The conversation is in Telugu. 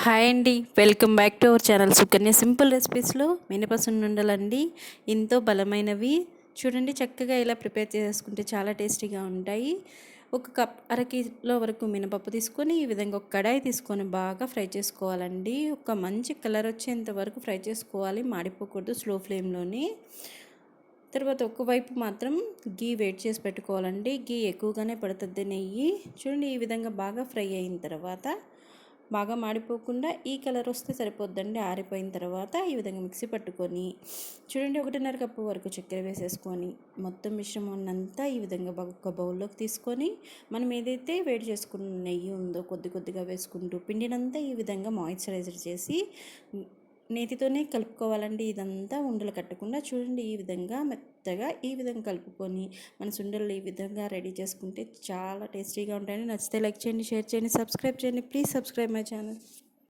హాయ్ అండి, welcome back to our channel Sukanya simple రెసిపీస్లో మినపసున్నుండలండి. ఎంతో బలమైనవి. చూడండి, చక్కగా ఇలా ప్రిపేర్ చేసుకుంటే చాలా టేస్టీగా ఉంటాయి. ఒక కప్ అరకిలో వరకు మినపప్పు తీసుకొని ఈ విధంగా ఒక కడాయి తీసుకొని బాగా ఫ్రై చేసుకోవాలండి. ఒక మంచి కలర్ వచ్చేంత వరకు ఫ్రై చేసుకోవాలి, మాడిపోకూడదు, స్లో ఫ్లేమ్లోనే. తర్వాత ఒకవైపు మాత్రం గీ వేడి చేసి పెట్టుకోవాలండి. గీ ఎక్కువగానే పడుతుంది, నెయ్యి. చూడండి, ఈ విధంగా బాగా ఫ్రై అయిన తర్వాత బాగా మాడిపోకుండా ఈ కలర్ వస్తే సరిపోద్దండి. ఆరిపోయిన తర్వాత ఈ విధంగా మిక్సీ పట్టుకొని చూడండి, 1.5 కప్పు వరకు చక్కెర వేసేసుకొని మొత్తం మిశ్రమాన్ని అంతా ఈ విధంగా ఒక బౌల్లోకి తీసుకొని మనం ఏదైతే వేడి చేసుకున్న నెయ్యి ఉందో కొద్ది కొద్దిగా వేసుకుంటూ పిండినంతా ఈ విధంగా మాయిశ్చరైజర్ చేసి నేతితోనే కలుపుకోవాలండి. ఇదంతా ఉండలు కట్టకుండా చూడండి, ఈ విధంగా మెత్తగా ఈ విధంగా కలుపుకొని మన సుండలు ఈ విధంగా రెడీ చేసుకుంటే చాలా టేస్టీగా ఉంటాయని. నచ్చితే లైక్ చేయండి, షేర్ చేయండి, సబ్స్క్రైబ్ చేయండి. Please subscribe my channel.